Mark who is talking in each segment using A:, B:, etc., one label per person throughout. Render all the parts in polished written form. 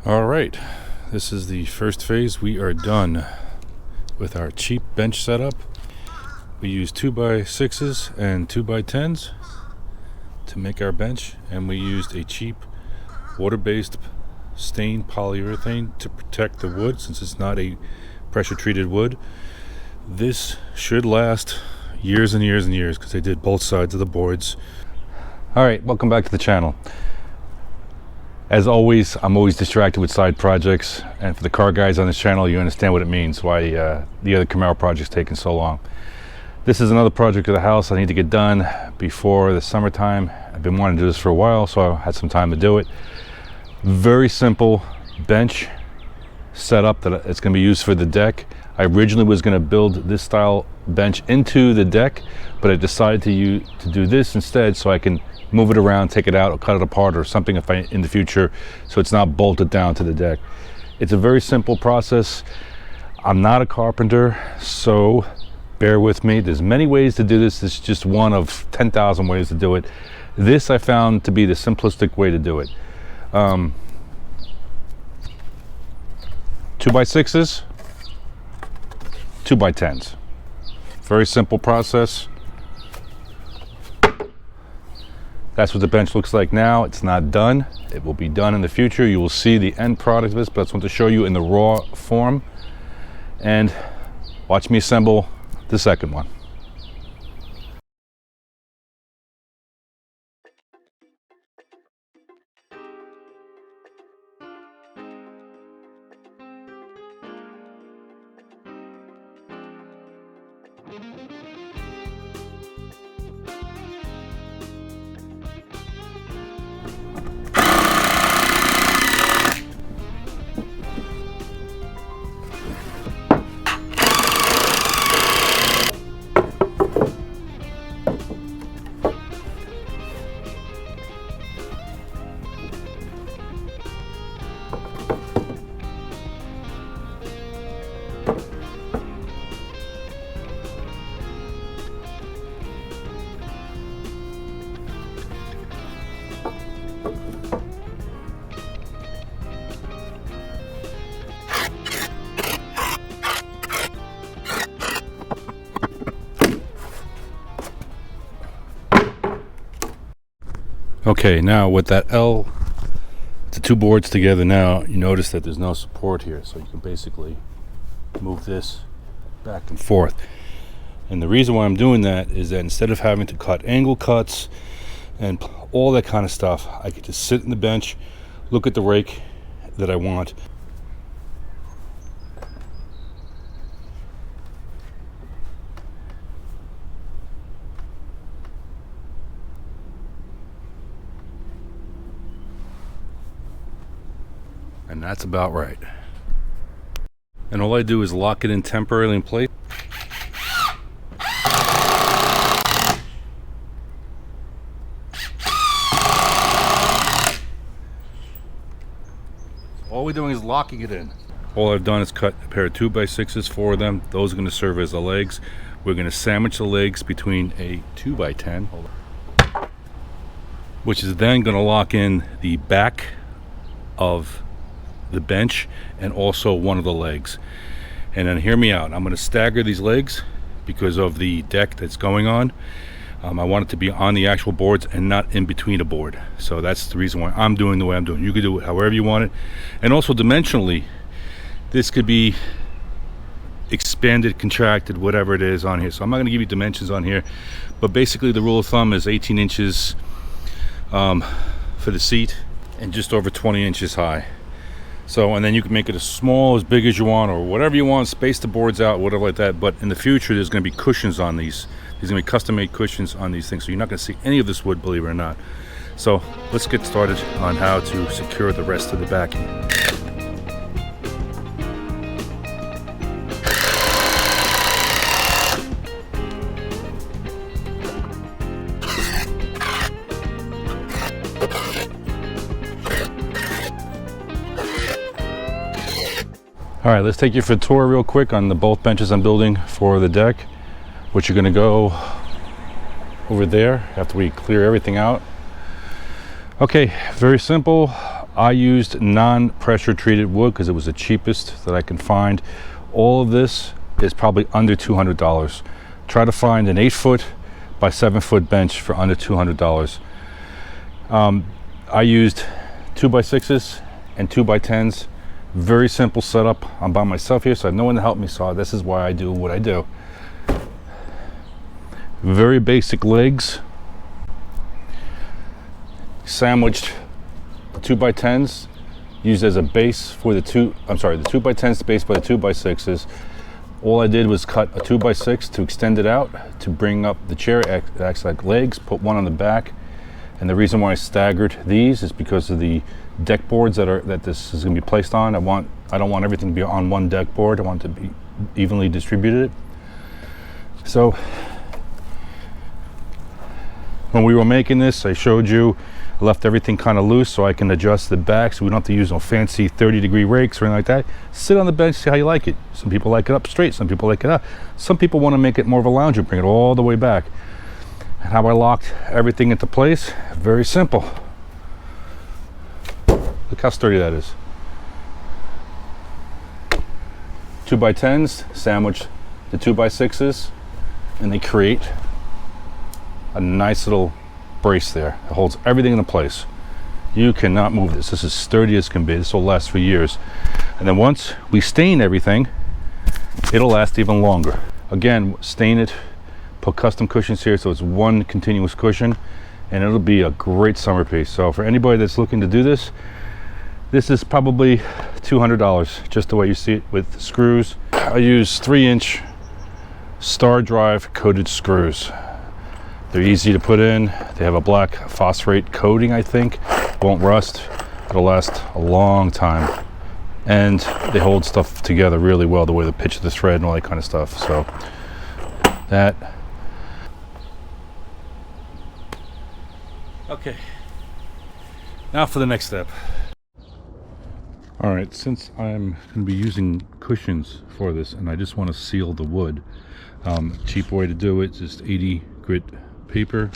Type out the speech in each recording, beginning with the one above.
A: All right, this is the first phase. We are done with our cheap bench setup. We used 2x6s and 2x10s to make our bench, and we used a cheap water-based stained polyurethane to protect the wood since it's not a pressure treated wood. This should last years and years and years because they did both sides of the boards. All right, welcome back to the channel. As always, I'm always distracted with side projects, and for the car guys on this channel, you understand what it means, why the other Camaro project's taking so long. This is another project of the house I need to get done before the summertime. I've been wanting to do this for a while, so I had some time to do it. Very simple bench setup that it's going to be used for the deck. I originally was going to build this style bench into the deck, but I decided to do this instead so I can move it around, take it out, or cut it apart or something if in the future, so it's not bolted down to the deck. It's a very simple process. I'm not a carpenter, so bear with me. There's many ways to do this. This is just one of 10,000 ways to do it. This I found to be the simplistic way to do it. 2x6s, 2x10s. Very simple process. That's what the bench looks like now. It's not done. It will be done in the future. You will see the end product of this, but I just want to show you in the raw form. And watch me assemble the second one. Okay, now with that the two boards together now, you notice that there's no support here, so you can basically move this back and forth. And the reason why I'm doing that is that instead of having to cut angle cuts and all that kind of stuff, I could just sit in the bench, look at the rake that I want. And that's about right. And all I do is lock it in temporarily in place. All we're doing is locking it in. All I've done is cut a pair of 2x6s for them. Those are going to serve as the legs. We're going to sandwich the legs between a 2x10, which is then going to lock in the back of the bench and also one of the legs. And then hear me out, I'm going to stagger these legs because of the deck that's going on. I want it to be on the actual boards and not in between a board. So that's the reason why I'm doing the way I'm doing. You can do it however you want it. And also dimensionally, this could be expanded, contracted, whatever it is on here. So I'm not going to give you dimensions on here, but basically the rule of thumb is 18 inches for the seat and just over 20 inches high. So, and then you can make it as small, as big as you want, or whatever you want, space the boards out, whatever like that. But in the future, there's going to be cushions on these. There's going to be custom-made cushions on these things, so you're not going to see any of this wood, believe it or not. So let's get started on how to secure the rest of the backing. All right, let's take you for a tour real quick on the both benches I'm building for the deck, which are going to go over there after we clear everything out. Okay, very simple. I used non-pressure treated wood because it was the cheapest that I can find. All of this is probably under $200. Try to find an 8-foot by 7-foot bench for under $200. I used 2x6s and 2x10s. Very simple setup. I'm by myself here, so I have no one to help me, so this is why I do what I do. Very basic legs. Sandwiched 2x10s used as a base for the 2x10s base by the 2x6s. All I did was cut a 2x6 to extend it out to bring up the chair. It acts like legs. Put one on the back, and the reason why I staggered these is because of the deck boards that this is going to be placed on. I don't want everything to be on one deck board. I want it to be evenly distributed. So when we were making this, I showed you I left everything kind of loose so I can adjust the back, so we don't have to use no fancy 30-degree rakes or anything like that. Sit on the bench, see how you like it. Some people like it up straight, some people like it up. Some people want to make it more of a lounger, bring it all the way back. And how I locked everything into place, very simple. Look how sturdy that is. 2x10s sandwich the 2x6s, and they create a nice little brace there. It holds everything into place. You cannot move this. This is sturdy as can be. This will last for years. And then once we stain everything, it'll last even longer. Again, stain it, put custom cushions here so it's one continuous cushion, and it'll be a great summer piece. So for anybody that's looking to do this, this is probably $200, just the way you see it with screws. I use 3-inch Star Drive coated screws. They're easy to put in. They have a black phosphate coating, I think. Won't rust. It'll last a long time. And they hold stuff together really well, the way the pitch of the thread and all that kind of stuff. So that. Okay. Now for the next step. All right, since I'm going to be using cushions for this and I just want to seal the wood, cheap way to do it, just 80 grit paper.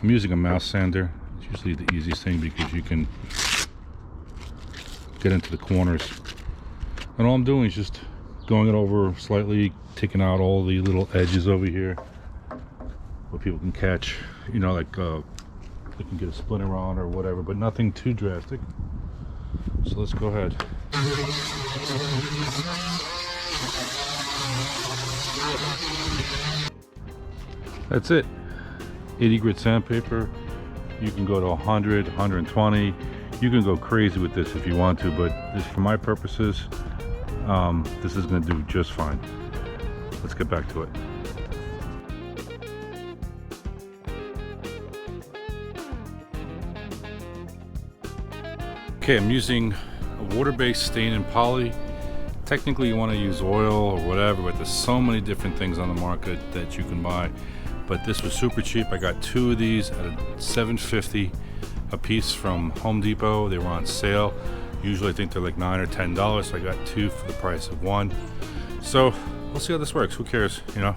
A: I'm using a mouse sander. It's usually the easiest thing because you can get into the corners. And all I'm doing is just going it over slightly, taking out all the little edges over here where people can catch, you know, like they can get a splinter on or whatever, but nothing too drastic. So let's go ahead. That's it. 80 grit sandpaper. You can go to 100, 120. You can go crazy with this if you want to, but just for my purposes, this is going to do just fine. Let's get back to it. Okay, I'm using a water-based stain and poly. Technically you want to use oil or whatever, but there's so many different things on the market that you can buy. But this was super cheap. I got 2 of these at $7.50 a piece from Home Depot. They were on sale. Usually I think they're like $9 or $10, so I got 2 for the price of 1. So we'll see how this works. Who cares, you know?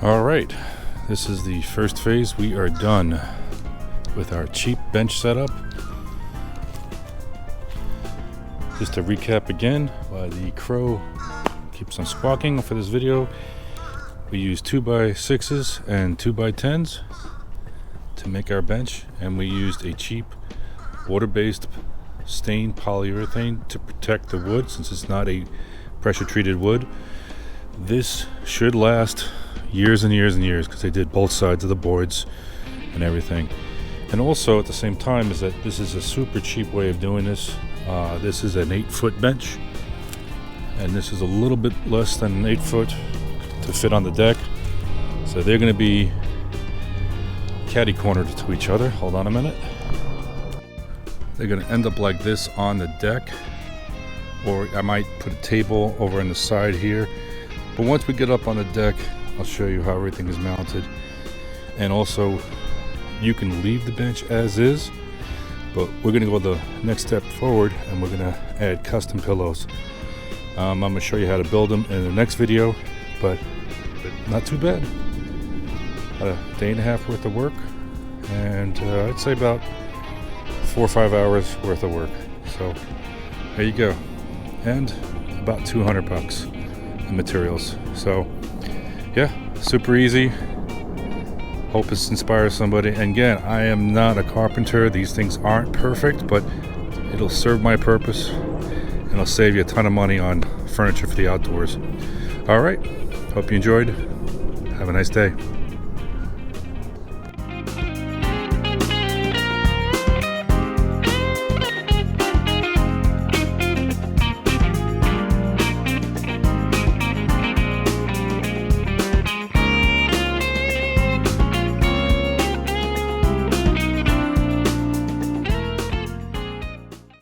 A: All right, this is the first phase. We are done with our cheap bench setup. Just to recap again, while the crow keeps on squawking for this video, we used 2x6s and 2x10s to make our bench, and we used a cheap water-based stained polyurethane to protect the wood since it's not a pressure treated wood. This should last years and years and years because they did both sides of the boards and everything. And also at the same time is that this is a super cheap way of doing this. This is an 8-foot bench, and this is a little bit less than an 8 foot to fit on the deck. So they're going to be catty cornered to each other. Hold on a minute. They're going to end up like this on the deck, or I might put a table over on the side here. But once we get up on the deck, I'll show you how everything is mounted. And also, you can leave the bench as is, but we're going to go the next step forward and we're going to add custom pillows. I'm going to show you how to build them in the next video, but not too bad. About a day and a half worth of work, and I'd say about 4 or 5 hours worth of work. So there you go, and about $200 in materials. So yeah, super easy. Hope this inspires somebody. And again, I am not a carpenter. These things aren't perfect, but it'll serve my purpose and it'll save you a ton of money on furniture for the outdoors. All right, hope you enjoyed. Have a nice day.